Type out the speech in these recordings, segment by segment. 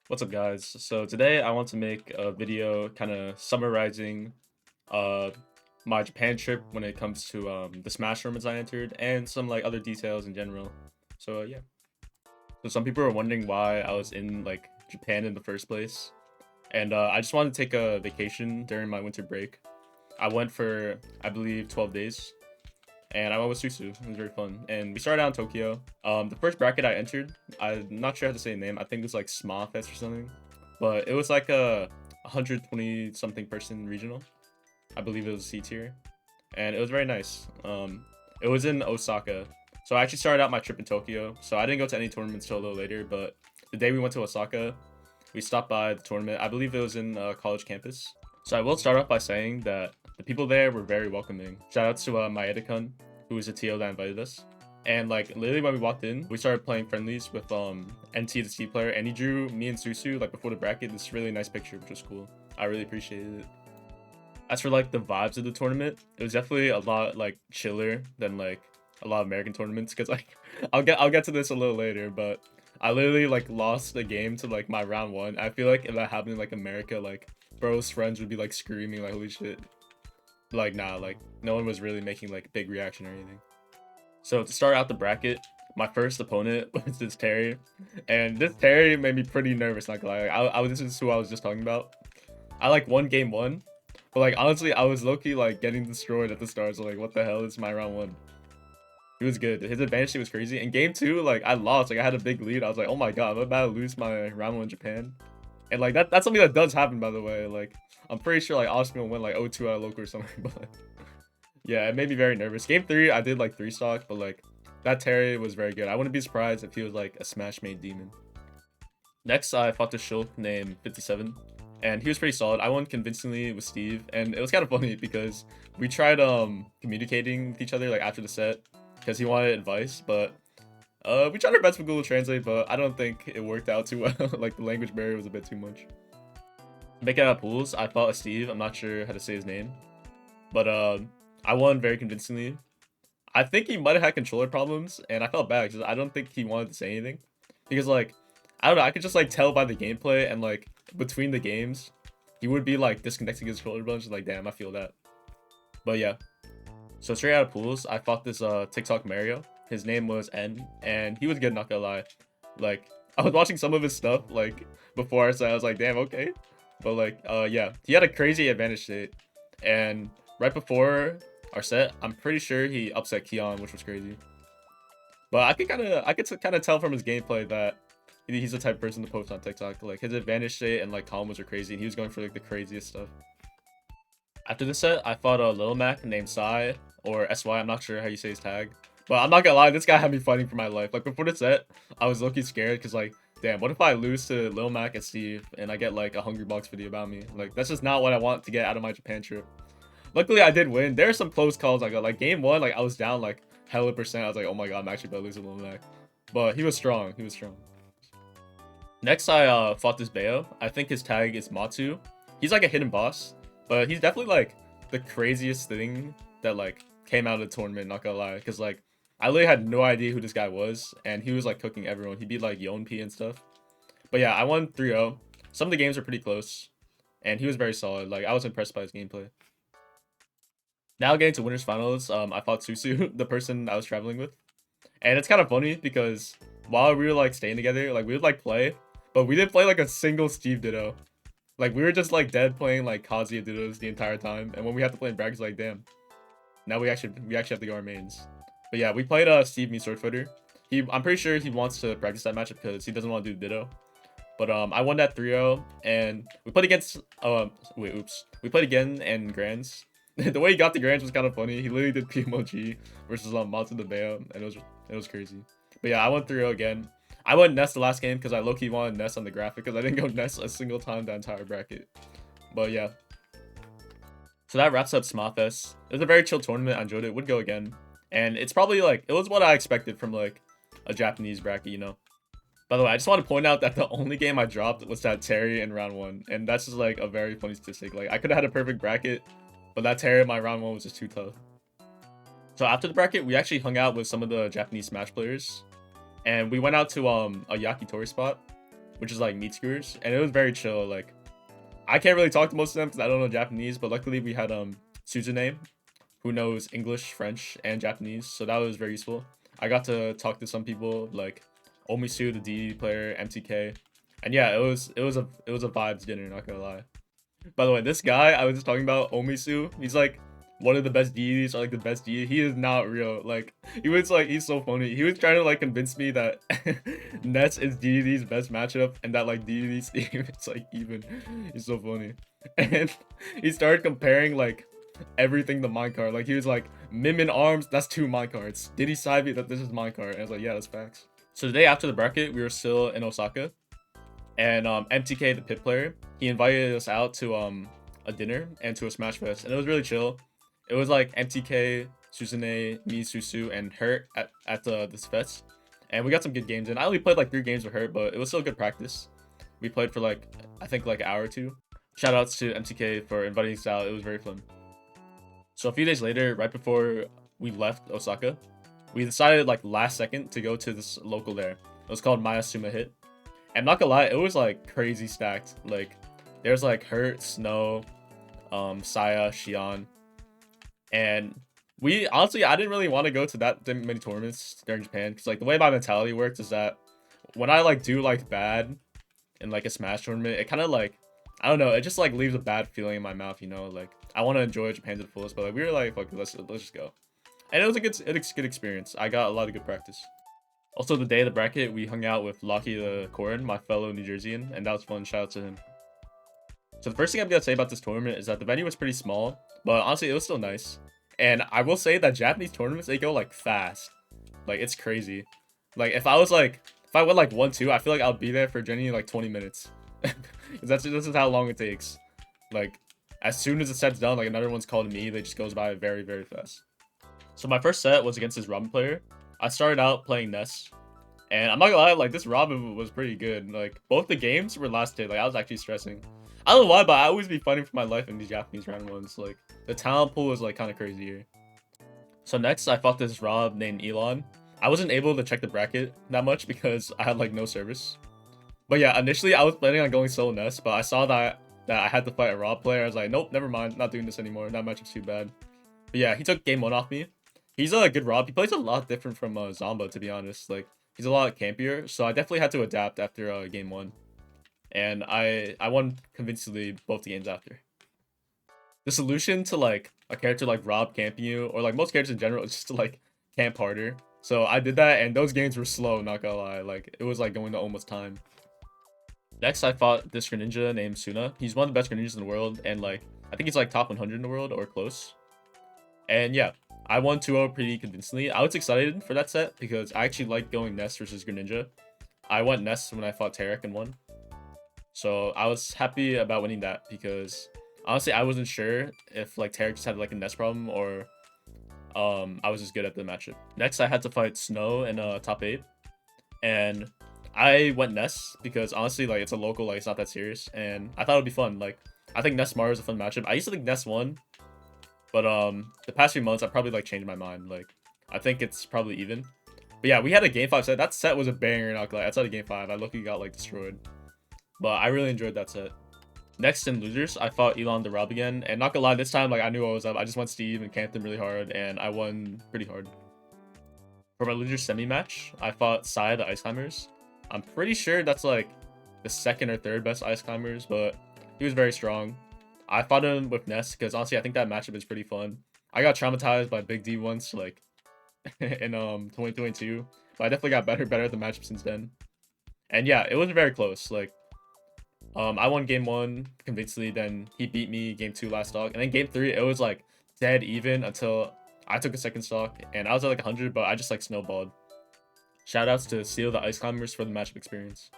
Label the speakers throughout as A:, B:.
A: What's up, guys? So today I want to make a video kind of summarizing uh my Japan trip when it comes to the Smash tournaments I entered and some like other details in general. So yeah. So some people are wondering why I was in like Japan in the first place. And I just wanted to take a vacation during my winter break. I went for I believe 12 days and I went with Susu. It was very fun. And we started out in Tokyo. The first bracket I entered, I'm not sure how to say the name. I think it was like Sma Fest or something. But it was like a 120 something person regional. I believe it was C tier. And it was very nice. It was in Osaka. So I actually started out my trip in Tokyo. So I didn't go to any tournaments till a little later. But the day we went to Osaka, we stopped by the tournament. I believe it was in college campus. So I will start off by saying that the people there were very welcoming. Shout out to Maeda-kun, who was a TL that invited us. And like literally when we walked in, we started playing friendlies with NT the C player, and he drew me and Susu like before the bracket this really nice picture, which was cool. I really appreciated it. As for like the vibes of the tournament, it was definitely a lot like chiller than like a lot of American tournaments. Cause like I'll get to this a little later, but I literally like lost the game to like my round one. I feel like if that happened in like America, like bro's friends would be like screaming like holy shit. Like nah, like no one was really making like big reaction or anything. So to start out the bracket, my first opponent was this Terry, and this Terry made me pretty nervous. Not gonna lie, this is who I was just talking about. I like won game one, but like honestly, I was low-key like getting destroyed at the start. So like, what the hell is my round one? He was good. His advantage was crazy. In game two, like I lost. Like I had a big lead. I was like, oh my god, I'm about to lose my round one in Japan. And like that's something that does happen, by the way. Like I'm pretty sure like Oscar will win like 0-2 at local or something, but. Yeah, it made me very nervous. Game 3, I did like 3 stock, but like that Terry was very good. I wouldn't be surprised if he was like a Smash made demon. Next, I fought this Shulk named 57, and he was pretty solid. I won convincingly with Steve, and it was kind of funny because we tried communicating with each other like after the set because he wanted advice, but we tried our best with Google Translate, but I don't think it worked out too well. Like the language barrier was a bit too much. Making out of pools, I fought a Steve. I'm not sure how to say his name, but I won very convincingly. I think he might have had controller problems, and I felt bad because I don't think he wanted to say anything. Because like, I don't know, I could just like tell by the gameplay and like between the games, he would be like disconnecting his controller bunch. Like, damn, I feel that. But yeah, so straight out of pools, I fought this TikTok Mario. His name was N, and he was good. Not gonna lie, like I was watching some of his stuff like before, so I was like, damn, okay. But like, yeah, he had a crazy advantage state, and right before our set, I'm pretty sure he upset Keon, which was crazy. But I could kind of tell from his gameplay that he's the type of person to post on TikTok. Like his advantage state and like combos are crazy, and he was going for like the craziest stuff. After the set, I fought a Lil Mac named Sai or SY. I'm not sure how you say his tag, but I'm not gonna lie, this guy had me fighting for my life. Like before the set, I was low-key scared because like, damn, what if I lose to Lil Mac and Steve and I get like a Hungry Box video about me? Like that's just not what I want to get out of my Japan trip. Luckily, I did win. There are some close calls I got. Like game one, like I was down like hella percent. I was like, oh my god, I'm actually about to lose a Lil Mac. But he was strong. He was strong. Next, I fought this Bayo. I think his tag is Matsu. He's like a hidden boss, but he's definitely like the craziest thing that like came out of the tournament. Not gonna lie, because like I literally had no idea who this guy was, and he was like cooking everyone. He beat like Yonp and stuff. But yeah, I won 3-0. Some of the games were pretty close, and he was very solid. Like I was impressed by his gameplay. Now getting to winners finals, I fought Susu, the person I was traveling with, and it's kind of funny because while we were like staying together, like we would like play, but we didn't play like a single Steve Ditto. Like we were just like dead playing like Kazuya Dittos the entire time, and when we had to play in brackets, like damn, now we actually have to go our mains. But yeah, we played Steve me Sword Footer. I'm pretty sure he wants to practice that matchup because he doesn't want to do Ditto. But I won that 3-0, and we played against wait, oops. We played again in Grands. The way he got the Grands was kind of funny. He literally did PMOG versus Matsu the Bayo, and it was crazy. But yeah, I won 3-0 again. I went Ness the last game because I low-key wanted Ness on the graphic because I didn't go Ness a single time the entire bracket. But yeah. So that wraps up Smafest. It was a very chill tournament. I enjoyed it. Would go again. And it's probably like, it was what I expected from like a Japanese bracket, you know. By the way, I just want to point out that the only game I dropped was that Terry in round one. And that's just like a very funny statistic. Like I could have had a perfect bracket, but that Terry in my round one was just too tough. So after the bracket, we actually hung out with some of the Japanese Smash players. And we went out to a yakitori spot. which is like meat skewers, and it was very chill. Like I can't really talk to most of them because I don't know Japanese, but luckily we had Suzune, who knows English, French, and Japanese, so that was very useful. I got to talk to some people like Omisu, the DD player, MTK, and yeah, it was a vibes dinner. Not gonna lie. By the way, this guy I was just talking about, Omisu, he's like one of the best DDs, or like the best DD. He is not real. Like he's so funny. He was trying to like convince me that Nets is DD's best matchup and that like DD's team is like even. He's so funny. And he started comparing like everything to minecart. Like he was like, Mim in arms, that's 2 minecarts. Did he side me that this is minecart? And I was like, yeah, that's facts. So the day after the bracket, we were still in Osaka, and MTK, the pit player, he invited us out to a dinner and to a Smash Fest, and it was really chill. It was like MTK, Suzune, me, Susu, and Hurt at this fest, and we got some good games in. I only played like 3 games with Hurt, but it was still good practice. We played for like, I think like an hour or 2. Shout outs to MTK for inviting us out. It was very fun. So a few days later, right before we left Osaka, we decided like last second to go to this local there. It was called Mayasuma Hit. And not gonna lie, it was like crazy stacked. Like there's like Hurt, Snow, Saya, Shion. And we honestly, I didn't really want to go to that many tournaments during Japan, because like the way my mentality works is that when I like do like bad in like a Smash tournament, it kind of like, I don't know, it just like leaves a bad feeling in my mouth, you know. Like I want to enjoy Japan to the fullest, but like we were like, fuck, let's just go. And it was a good experience. I got a lot of good practice. Also, the day of the bracket, we hung out with Lockie the Corin, my fellow New Jerseyan, and that was fun. Shout out to him. So the first thing I'm gonna say about this tournament is that the venue was pretty small, but honestly, it was still nice. And I will say that Japanese tournaments, they go like fast. Like it's crazy. Like if I went like 1-2, I feel like I'll be there for genuinely like 20 minutes. This is how long it takes. Like as soon as the set's done, like another one's called to me, they just goes by very, very fast. So my first set was against this Robin player. I started out playing Ness, and I'm not gonna lie, like this Robin was pretty good. Like both the games were last hit. Like I was actually stressing. I don't know why, but I always be fighting for my life in these Japanese round ones. Like the talent pool is like kind of crazy here. So next, I fought this Rob named Elon. I wasn't able to check the bracket that much because I had like no service. But yeah, initially I was planning on going solo Ness, but I saw that I had to fight a Rob player. I was like, nope, never mind, not doing this anymore. That matchup's too bad. But yeah, he took game 1 off me. He's a good Rob. He plays a lot different from Zomba, to be honest. Like he's a lot campier, so I definitely had to adapt after game 1. And I won convincingly both the games after. The solution to like a character like Rob camping you, or like most characters in general, is just to like camp harder. So I did that, and those games were slow, not gonna lie. Like it was like going to almost time. Next, I fought this Greninja named Suna. He's one of the best Greninjas in the world, and like I think he's like top 100 in the world or close. And yeah, I won 2-0 pretty convincingly. I was excited for that set because I actually like going Ness versus Greninja. I went Ness when I fought Tarek and won. So I was happy about winning that because honestly, I wasn't sure if like Tarek just had like a Ness problem or I was just good at the matchup. Next, I had to fight Snow in top 8, and I went Ness because honestly, like it's a local, like it's not that serious, and I thought it would be fun. Like I think Ness Mario is a fun matchup. I used to think Ness won, but the past few months I probably like changed my mind. Like I think it's probably even. But yeah, we had a game 5 set. That set was a banger. Not gonna lie. Outside of game 5, I luckily got like destroyed. But I really enjoyed that set. Next in losers, I fought Elon the Rob again, and not gonna lie, this time like I knew I was up. I just went Steve and camped him really hard, and I won pretty hard. For my losers semi match, I fought Sai the Ice Climbers. I'm pretty sure that's like the 2nd or 3rd best Ice Climbers, but he was very strong. I fought him with Ness because honestly I think that matchup is pretty fun. I got traumatized by Big D once, like in 2022, but I definitely got better at the matchup since then. And yeah, it was very close. Like I won game 1 convincingly, then he beat me game 2 last stock, and then game 3 it was like dead even until I took a 2nd stock, and I was at like 100, but I just like snowballed. Shoutouts to Seal the Ice Climbers for the matchup experience.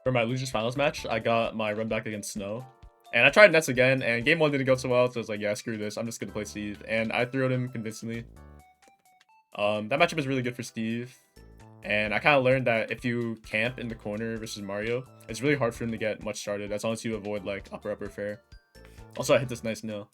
A: For my losers finals match, I got my run back against Snow, and I tried Nets again, and game 1 didn't go so well, so I was like, yeah, screw this, I'm just gonna play Steve, and I threw at him convincingly. That matchup is really good for Steve. And I kind of learned that if you camp in the corner versus Mario, it's really hard for him to get much started as long as you avoid like upper fair. Also, I hit this nice nil.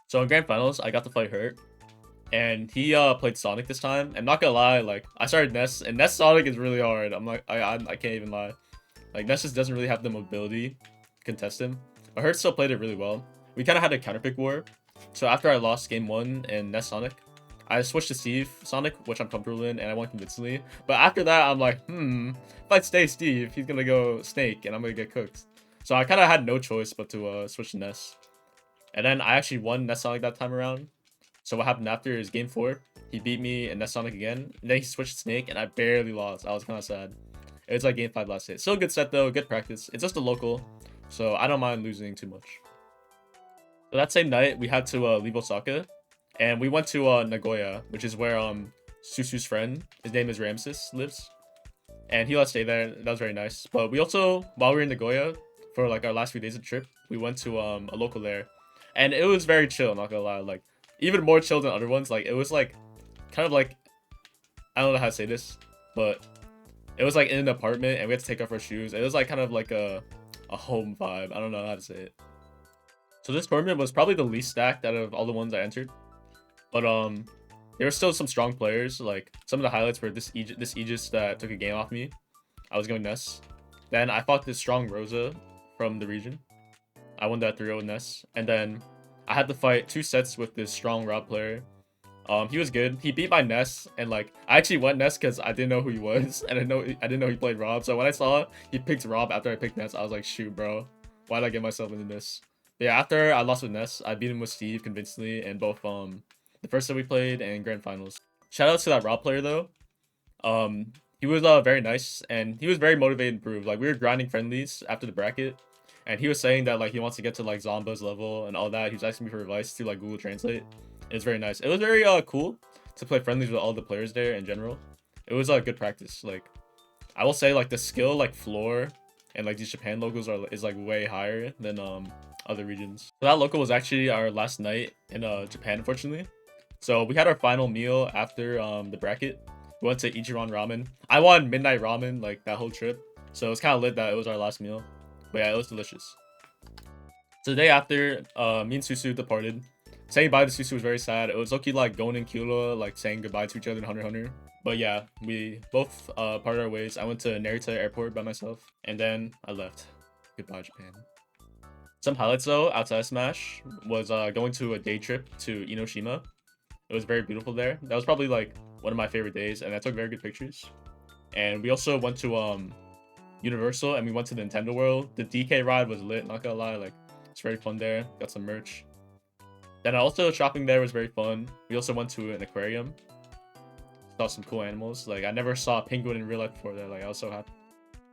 A: So in grand finals, I got to fight Hurt. and he played Sonic this time. And not gonna lie, like I started Ness, and Ness Sonic is really hard. I'm like, I can't even lie. Like Ness just doesn't really have the mobility to contest him. But Hurt still played it really well. We kind of had a counterpick war. So after I lost game 1 in Ness Sonic, I switched to Steve Sonic, which I'm comfortable in, and I won convincingly. But after that, I'm like, if I stay Steve, he's gonna go Snake, and I'm gonna get cooked. So I kind of had no choice but to switch to Ness. And then I actually won Ness Sonic that time around. So what happened after is game 4, he beat me in Ness Sonic again. And then he switched to Snake, and I barely lost. I was kind of sad. It was like game 5 last hit. Still a good set though, good practice. It's just a local, so I don't mind losing too much. So that same night, we had to leave Osaka, and we went to Nagoya, which is where Susu's friend, his name is Ramses, lives. And he let us stay there. That was very nice. But we also, while we were in Nagoya, for like our last few days of the trip, we went to a local there. And it was very chill, not gonna lie. Like, even more chill than other ones. Like, it was like, kind of like, I don't know how to say this, but it was like in an apartment and we had to take off our shoes. It was like kind of like a home vibe. I don't know how to say it. So this tournament was probably the least stacked out of all the ones I entered. But there were still some strong players. Like some of the highlights were this Aegis that took a game off me. I was going Ness. Then I fought this strong Rosa from the region. I won that 3-0 with Ness. And then I had to fight 2 sets with this strong Rob player. He was good. He beat my Ness, and like I actually went Ness because I didn't know who he was, and I didn't know he played Rob. So when I saw he picked Rob after I picked Ness, I was like, shoot, bro, why did I get myself into this? But yeah, after I lost with Ness, I beat him with Steve convincingly in both the first set we played and grand finals. Shout out to that Rob player though. He was very nice, and he was very motivated to improve. Like we were grinding friendlies after the bracket, and he was saying that like he wants to get to like Zomba's level and all that. He was asking me for advice through like Google Translate. It was very nice. It was very cool to play friendlies with all the players there in general. It was good practice. Like I will say like the skill like floor and like these Japan locals is like way higher than other regions. So that local was actually our last night in Japan, unfortunately. So we had our final meal after the bracket. We went to Ichiran Ramen. I wanted midnight ramen like that whole trip. So it was kind of lit that it was our last meal. But yeah, it was delicious. So the day after, me and Susu departed. Saying bye to Susu was very sad. It was lucky like Gon and Kyoto like saying goodbye to each other in Hunter x Hunter. But yeah, we both parted our ways. I went to Narita Airport by myself, and then I left. Goodbye, Japan. Some highlights though outside Smash was going to a day trip to Enoshima. It was very beautiful there. That was probably like one of my favorite days, and I took very good pictures. And we also went to Universal, and we went to the Nintendo World. The DK ride was lit, not gonna lie. Like it's very fun there. Got some merch. Then also shopping there was very fun. We also went to an aquarium. Saw some cool animals. Like I never saw a penguin in real life before that. Like I was so happy.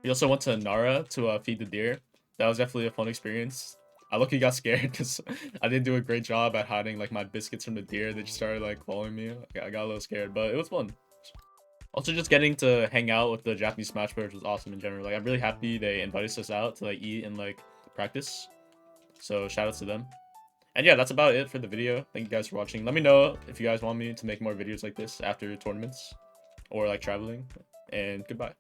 A: We also went to Nara to feed the deer. That was definitely a fun experience. I luckily got scared because I didn't do a great job at hiding like my biscuits from the deer. They just started like following me. I got a little scared, but it was fun. Also, just getting to hang out with the Japanese Smash players was awesome in general. Like I'm really happy they invited us out to like eat and like practice. So shout out to them. And yeah, that's about it for the video. Thank you guys for watching. Let me know if you guys want me to make more videos like this after tournaments or like traveling. And goodbye.